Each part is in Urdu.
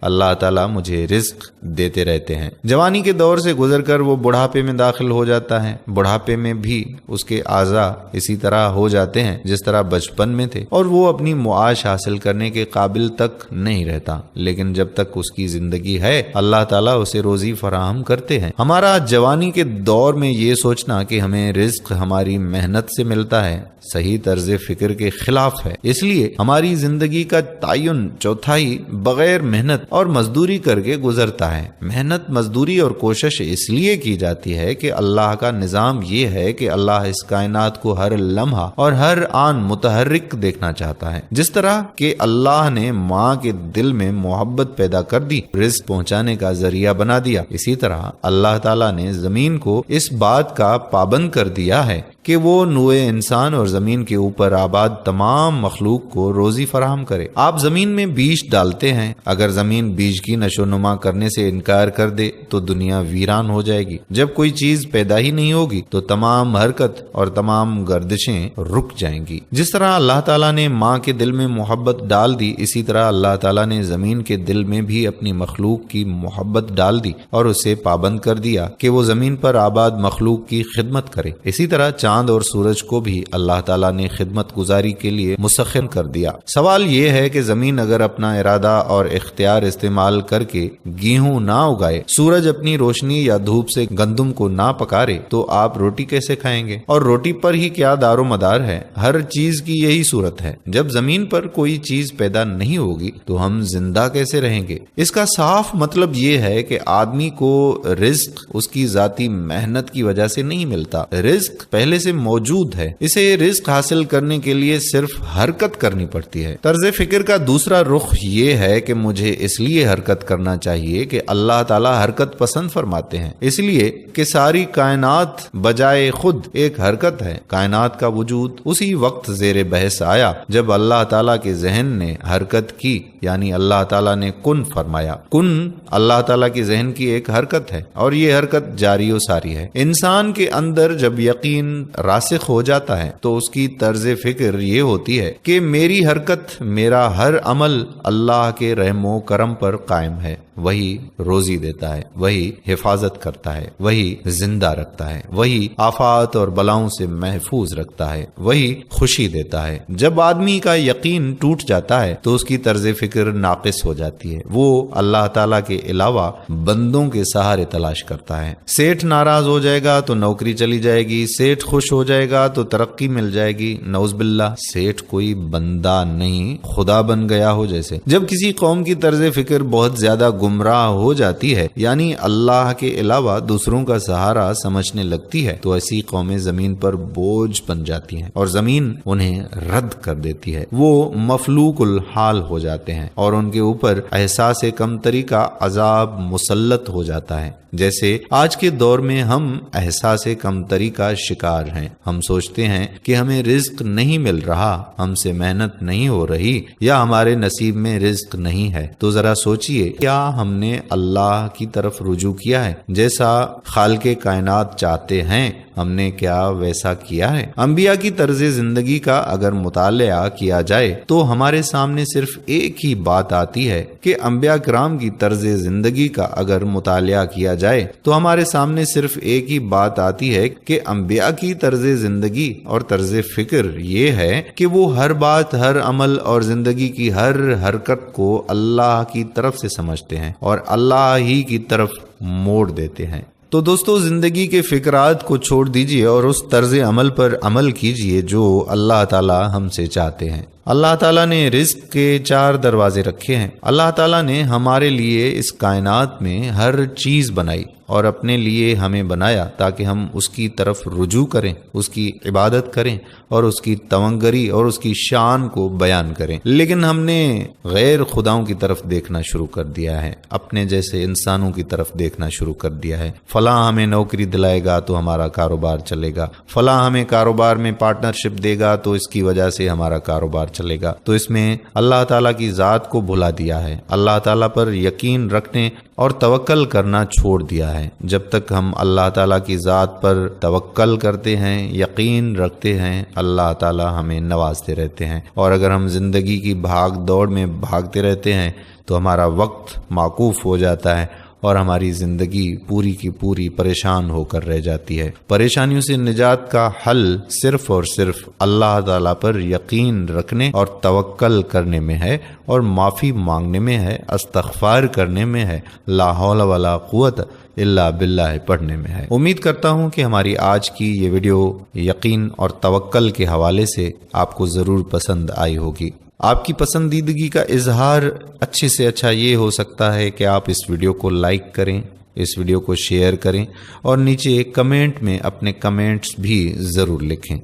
اللہ تعالیٰ مجھے رزق دیتے رہتے ہیں۔ جوانی کے دور سے گزر کر وہ بڑھاپے میں داخل ہو جاتا ہے، بڑھاپے میں بھی اس کے اعضاء اسی طرح ہو جاتے ہیں جس طرح بچپن میں تھے، اور وہ اپنی معاش حاصل کرنے کے قابل تک نہیں رہتا، لیکن جب تک اس کی زندگی ہے اللہ تعالیٰ اسے روزی فراہم کرتے ہیں۔ ہمارا جوانی کے دور میں یہ سوچنا کہ ہمیں رزق ہماری محنت سے ملتا ہے صحیح طرز فکر کے خلاف ہے۔ اس لیے ہماری زندگی کا تعین چوتھائی بغیر محنت اور مزدوری کر کے گزرتا ہے۔ محنت، مزدوری اور کوشش اس لیے کی جاتی ہے کہ اللہ کا نظام یہ ہے کہ اللہ اس کائنات کو ہر لمحہ اور ہر آن متحرک دیکھنا چاہتا ہے۔ جس طرح کہ اللہ نے ماں کے دل میں محبت پیدا کر دی، رزق پہنچانے کا ذریعہ بنا دیا، اسی طرح اللہ تعالیٰ نے زمین کو اس بات کا پابند کر دیا ہے کہ وہ نوع انسان اور زمین کے اوپر آباد تمام مخلوق کو روزی فراہم کرے۔ آپ زمین میں بیج ڈالتے ہیں، اگر زمین بیج کی نشو نما کرنے سے انکار کر دے تو دنیا ویران ہو جائے گی۔ جب کوئی چیز پیدا ہی نہیں ہوگی تو تمام حرکت اور تمام گردشیں رک جائیں گی۔ جس طرح اللہ تعالیٰ نے ماں کے دل میں محبت ڈال دی، اسی طرح اللہ تعالیٰ نے زمین کے دل میں بھی اپنی مخلوق کی محبت ڈال دی اور اسے پابند کر دیا کہ وہ زمین پر آباد مخلوق کی خدمت کرے۔ اسی طرح چاند اور سورج کو بھی اللہ تعالیٰ نے خدمت گزاری کے لیے مسخر کر دیا۔ سوال یہ ہے کہ زمین اگر اپنا ارادہ اور اختیار استعمال کر کے گیہوں نہ اگائے، سورج اپنی روشنی یا دھوپ سے گندم کو نہ پکارے تو آپ روٹی کیسے کھائیں گے؟ اور روٹی پر ہی کیا دار و مدار ہے؟ ہر چیز کی یہی صورت ہے۔ جب زمین پر کوئی چیز پیدا نہیں ہوگی تو ہم زندہ کیسے رہیں گے؟ اس کا صاف مطلب یہ ہے کہ آدمی کو رزق اس کی ذاتی محنت کی وجہ سے نہیں ملتا، رزق پہلے سے موجود ہے، اسے رزق حاصل کرنے کے لیے صرف حرکت کرنی پڑتی ہے۔ طرز فکر کا دوسرا رخ یہ ہے کہ مجھے اس لیے حرکت کرنا چاہیے کہ اللہ تعالیٰ حرکت پسند فرماتے ہیں، اس لیے کہ ساری کائنات بجائے خود ایک حرکت ہے۔ کائنات کا وجود اسی وقت زیر بحث آیا جب اللہ تعالیٰ کے ذہن نے حرکت کی، یعنی اللہ تعالیٰ نے کن فرمایا۔ کن اللہ تعالیٰ کے ذہن کی ایک حرکت ہے اور یہ حرکت جاری و ساری ہے۔ انسان کے اندر جب یقین راسخ ہو جاتا ہے تو اس کی طرز فکر یہ ہوتی ہے کہ میری حرکت، میرا ہر عمل اللہ کے رحم و کرم پر قائم ہے۔ وہی روزی دیتا ہے، وہی حفاظت کرتا ہے، وہی زندہ رکھتا ہے، وہی آفات اور بلاؤں سے محفوظ رکھتا ہے، وہی خوشی دیتا ہے۔ جب آدمی کا یقین ٹوٹ جاتا ہے تو اس کی طرز فکر ناقص ہو جاتی ہے، وہ اللہ تعالیٰ کے علاوہ بندوں کے سہارے تلاش کرتا ہے۔ سیٹھ ناراض ہو جائے گا تو نوکری چلی جائے گی، سیٹھ خوش ہو جائے گا تو ترقی مل جائے گی۔ نعوذ باللہ، سیٹھ کوئی بندہ نہیں، خدا بن گیا ہو جیسے۔ جب کسی قوم کی طرز فکر بہت زیادہ گمراہ ہو جاتی ہے، یعنی اللہ کے علاوہ دوسروں کا سہارا سمجھنے لگتی ہے، تو ایسی قومیں زمین پر بوجھ بن جاتی ہیں اور زمین انہیں رد کر دیتی ہے۔ وہ مفلوق الحال ہو جاتے ہیں اور ان کے اوپر احساس کمتری کا عذاب مسلط ہو جاتا ہے۔ جیسے آج کے دور میں ہم احساس کمتری کا شکار ہیں۔ ہم سوچتے ہیں کہ ہمیں رزق نہیں مل رہا، ہم سے محنت نہیں ہو رہی، یا ہمارے نصیب میں رزق نہیں ہے۔ تو ذرا سوچئے، کیا ہم نے اللہ کی طرف رجوع کیا ہے؟ جیسا خالق کائنات چاہتے ہیں ہم نے کیا ویسا کیا ہے؟ انبیاء کی طرز زندگی کا اگر مطالعہ کیا جائے تو ہمارے سامنے صرف ایک ہی بات آتی ہے کہ انبیاء کرام کی طرز زندگی کا اگر مطالعہ کیا جائے تو ہمارے سامنے صرف ایک ہی بات آتی ہے کہ انبیاء کی طرز زندگی اور طرز فکر یہ ہے کہ وہ ہر بات، ہر عمل اور زندگی کی ہر حرکت کو اللہ کی طرف سے سمجھتے ہیں اور اللہ ہی کی طرف موڑ دیتے ہیں۔ تو دوستو، زندگی کے فکرات کو چھوڑ دیجئے اور اس طرز عمل پر عمل کیجئے جو اللہ تعالی ہم سے چاہتے ہیں۔ اللہ تعالیٰ نے رزق کے 4 دروازے رکھے ہیں۔ اللہ تعالیٰ نے ہمارے لیے اس کائنات میں ہر چیز بنائی اور اپنے لیے ہمیں بنایا تاکہ ہم اس کی طرف رجوع کریں، اس کی عبادت کریں اور اس کی تونگری اور اس کی شان کو بیان کریں۔ لیکن ہم نے غیر خداؤں کی طرف دیکھنا شروع کر دیا ہے، اپنے جیسے انسانوں کی طرف دیکھنا شروع کر دیا ہے۔ فلاں ہمیں نوکری دلائے گا تو ہمارا کاروبار چلے گا، فلاں ہمیں کاروبار میں پارٹنرشپ دے گا تو اس کی وجہ سے ہمارا کاروبار چلے گا۔ تو اس میں اللہ تعالیٰ کی ذات کو بھلا دیا ہے، اللہ تعالیٰ پر یقین رکھنے اور توکل کرنا چھوڑ دیا ہے۔ جب تک ہم اللہ تعالیٰ کی ذات پر توکل کرتے ہیں، یقین رکھتے ہیں، اللہ تعالیٰ ہمیں نوازتے رہتے ہیں، اور اگر ہم زندگی کی بھاگ دوڑ میں بھاگتے رہتے ہیں تو ہمارا وقت معکوف ہو جاتا ہے اور ہماری زندگی پوری کی پوری پریشان ہو کر رہ جاتی ہے۔ پریشانیوں سے نجات کا حل صرف اور صرف اللہ تعالیٰ پر یقین رکھنے اور توکل کرنے میں ہے، اور معافی مانگنے میں ہے، استغفار کرنے میں ہے، لا حول ولا قوت الا باللہ پڑھنے میں ہے۔ امید کرتا ہوں کہ ہماری آج کی یہ ویڈیو یقین اور توکل کے حوالے سے آپ کو ضرور پسند آئی ہوگی۔ آپ کی پسندیدگی کا اظہار اچھے سے اچھا یہ ہو سکتا ہے کہ آپ اس ویڈیو کو لائک کریں، اس ویڈیو کو شیئر کریں، اور نیچے کمنٹ میں اپنے کمنٹس بھی ضرور لکھیں۔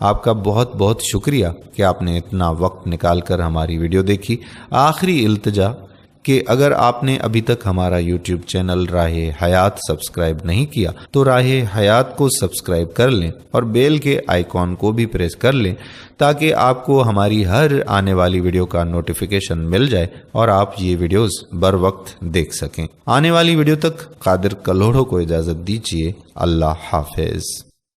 آپ کا بہت بہت شکریہ کہ آپ نے اتنا وقت نکال کر ہماری ویڈیو دیکھی۔ آخری التجا کہ اگر آپ نے ابھی تک ہمارا یوٹیوب چینل راہ حیات سبسکرائب نہیں کیا تو راہ حیات کو سبسکرائب کر لیں اور بیل کے آئیکن کو بھی پریس کر لیں، تاکہ آپ کو ہماری ہر آنے والی ویڈیو کا نوٹیفیکیشن مل جائے اور آپ یہ ویڈیوز بر وقت دیکھ سکیں۔ آنے والی ویڈیو تک قادر کلوڑوں کو اجازت دیجیے۔ اللہ حافظ۔